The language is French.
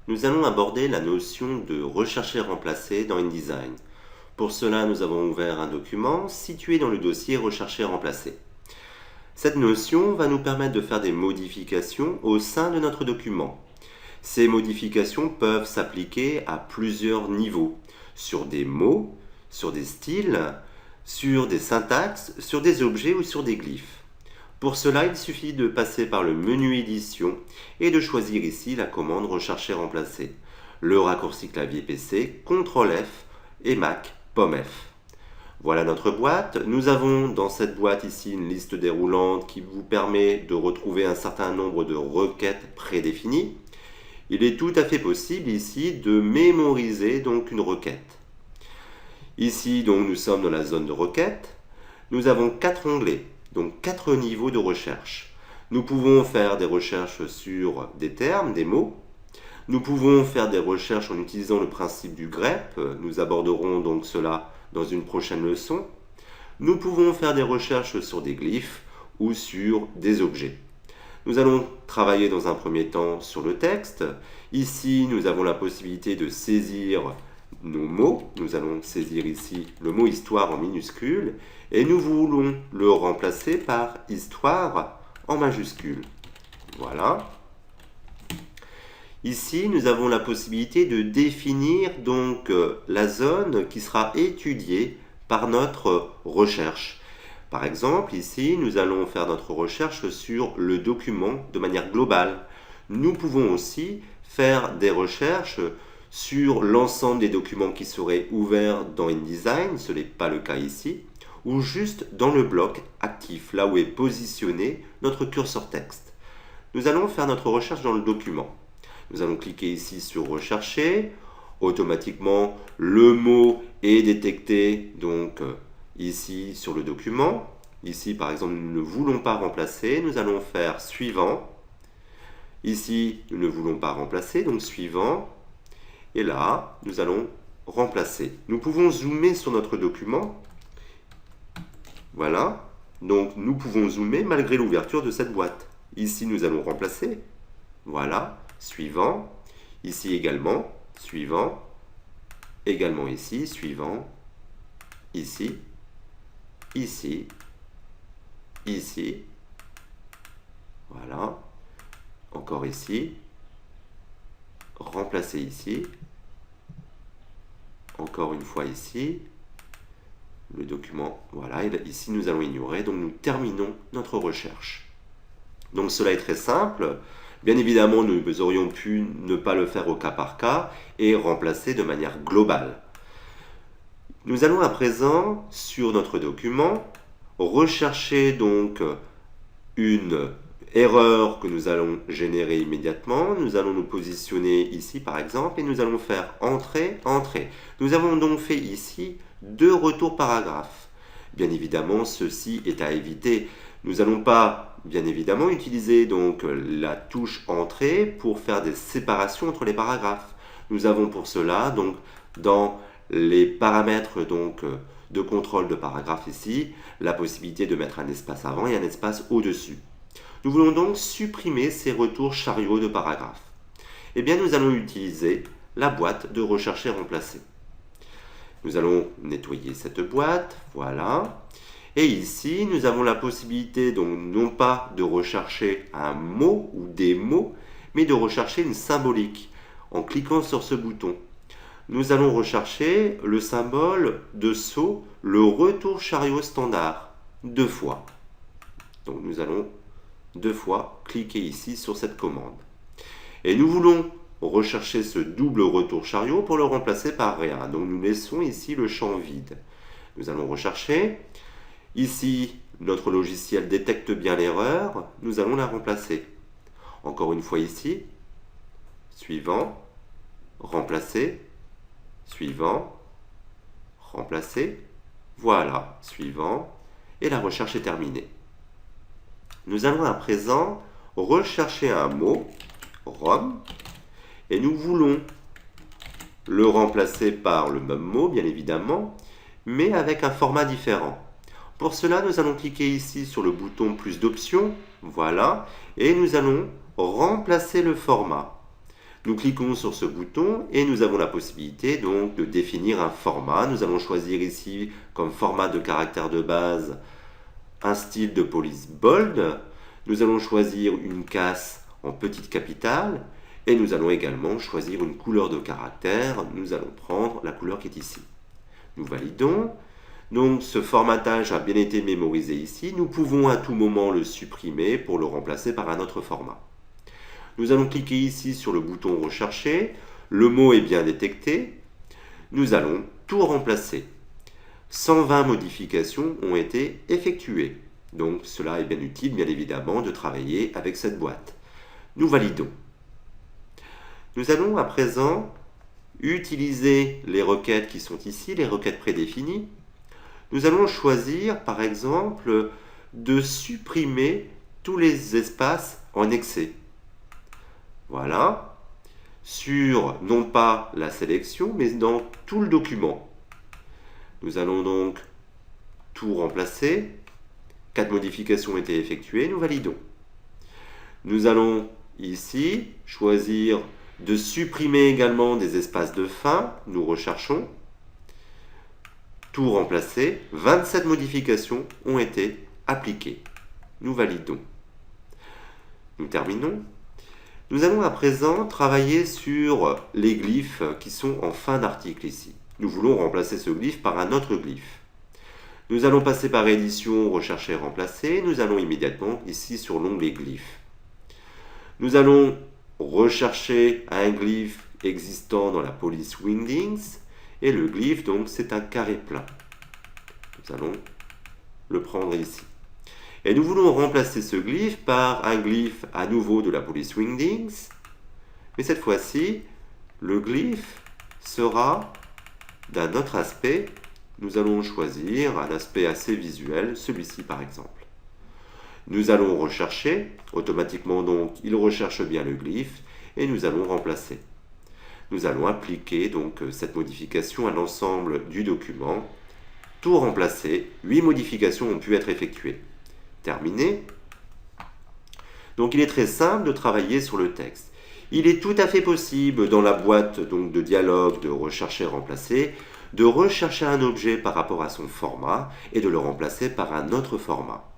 Nous allons aborder la notion de rechercher et remplacer dans InDesign. Pour cela, nous avons ouvert un document situé dans le dossier Rechercher et remplacer. Cette notion va nous permettre de faire des modifications au sein de notre document. Ces modifications peuvent s'appliquer à plusieurs niveaux, sur des mots, sur des styles, sur des syntaxes, sur des objets ou sur des glyphes. Pour cela, il suffit de passer par le menu édition et de choisir ici la commande Rechercher remplacer. Le raccourci clavier PC CTRL F et Mac Pomme F. Voilà notre boîte. Nous avons dans cette boîte ici une liste déroulante qui vous permet de retrouver un certain nombre de requêtes prédéfinies. Il est tout à fait possible ici de mémoriser donc une requête. Ici donc nous sommes dans la zone de requête. Nous avons 4 onglets. Donc 4 niveaux de recherche. Nous pouvons faire des recherches sur des termes, des mots. Nous pouvons faire des recherches en utilisant le principe du grep. Nous aborderons donc cela dans une prochaine leçon. Nous pouvons faire des recherches sur des glyphes ou sur des objets. Nous allons travailler dans un premier temps sur le texte. Ici, nous avons la possibilité de saisir nos mots. Nous allons saisir ici le mot histoire en minuscule et nous voulons le remplacer par histoire en majuscule. Voilà. Ici, nous avons la possibilité de définir donc la zone qui sera étudiée par notre recherche. Par exemple, ici, nous allons faire notre recherche sur le document de manière globale. Nous pouvons aussi faire des recherches sur l'ensemble des documents qui seraient ouverts dans InDesign, ce n'est pas le cas ici, ou juste dans le bloc actif, là où est positionné notre curseur texte. Nous allons faire notre recherche dans le document. Nous allons cliquer ici sur Rechercher. Automatiquement, le mot est détecté donc ici sur le document. Ici, par exemple, nous ne voulons pas remplacer. Nous allons faire Suivant. Ici, nous ne voulons pas remplacer, donc Suivant. Et là, nous allons remplacer. Nous pouvons zoomer sur notre document. Voilà. Donc, nous pouvons zoomer malgré l'ouverture de cette boîte. Ici, nous allons remplacer. Voilà. Suivant. Ici également. Suivant. Également ici. Suivant. Ici. Ici. Ici. Voilà. Encore ici. Remplacer ici. Encore une fois ici. Le document, voilà, et ici nous allons ignorer, donc nous terminons notre recherche. Donc cela est très simple. Bien évidemment, nous aurions pu ne pas le faire au cas par cas et remplacer de manière globale. Nous allons à présent, sur notre document, rechercher donc une erreur que nous allons générer immédiatement. Nous allons nous positionner ici par exemple et nous allons faire Entrée, Entrée. Nous avons donc fait ici 2 retours paragraphes. Bien évidemment, ceci est à éviter. Nous n'allons pas, bien évidemment, utiliser donc la touche Entrée pour faire des séparations entre les paragraphes. Nous avons pour cela, donc, dans les paramètres donc, de contrôle de paragraphe ici, la possibilité de mettre un espace avant et un espace au-dessus. Nous voulons donc supprimer ces retours chariots de paragraphes. Eh bien, nous allons utiliser la boîte de Rechercher et remplacer. Nous allons nettoyer cette boîte, voilà. Et ici, nous avons la possibilité, donc non pas de rechercher un mot ou des mots, mais de rechercher une symbolique en cliquant sur ce bouton. Nous allons rechercher le symbole de saut, le retour chariot standard, 2 fois. Donc nous allons 2 fois cliquer ici sur cette commande. Et nous voulons rechercher ce double retour chariot pour le remplacer par rien. Donc nous laissons ici le champ vide. Nous allons rechercher. Ici, notre logiciel détecte bien l'erreur. Nous allons la remplacer. Encore une fois ici. Suivant. Remplacer. Suivant. Remplacer. Voilà. Suivant. Et la recherche est terminée. Nous allons à présent rechercher un mot, Rome, et nous voulons le remplacer par le même mot, bien évidemment, mais avec un format différent. Pour cela, nous allons cliquer ici sur le bouton plus d'options, voilà, et nous allons remplacer le format. Nous cliquons sur ce bouton et nous avons la possibilité donc de définir un format. Nous allons choisir ici comme format de caractère de base un style de police bold. Nous allons choisir une casse en petite capitale et nous allons également choisir une couleur de caractère. Nous allons prendre la couleur qui est ici. Nous validons. Donc ce formatage a bien été mémorisé ici. Nous pouvons à tout moment le supprimer pour le remplacer par un autre format. Nous allons cliquer ici sur le bouton rechercher. Le mot est bien détecté. Nous allons tout remplacer. 120 modifications ont été effectuées. Donc cela est bien utile, bien évidemment, de travailler avec cette boîte. Nous validons. Nous allons à présent utiliser les requêtes qui sont ici, les requêtes prédéfinies. Nous allons choisir, par exemple, de supprimer tous les espaces en excès. Voilà, sur non pas la sélection, mais dans tout le document. Nous allons donc tout remplacer. 4 modifications ont été effectuées, nous validons. Nous allons ici choisir de supprimer également des espaces de fin, nous recherchons. Tout remplacer, 27 modifications ont été appliquées. Nous validons. Nous terminons. Nous allons à présent travailler sur les glyphes qui sont en fin d'article ici. Nous voulons remplacer ce glyphe par un autre glyphe. Nous allons passer par édition, rechercher, remplacer. Nous allons immédiatement ici sur l'onglet glyphes. Nous allons rechercher un glyphe existant dans la police Wingdings. Et le glyphe, donc, c'est un carré plein. Nous allons le prendre ici. Et nous voulons remplacer ce glyphe par un glyphe à nouveau de la police Wingdings. Mais cette fois-ci, le glyphe sera d'un autre aspect. Nous allons choisir un aspect assez visuel, celui-ci par exemple. Nous allons rechercher, automatiquement donc, il recherche bien le glyphe, et nous allons remplacer. Nous allons appliquer donc cette modification à l'ensemble du document. Tout remplacer, 8 modifications ont pu être effectuées. Terminé. Donc il est très simple de travailler sur le texte. Il est tout à fait possible dans la boîte donc, de dialogue de rechercher, remplacer, de rechercher un objet par rapport à son format et de le remplacer par un autre format.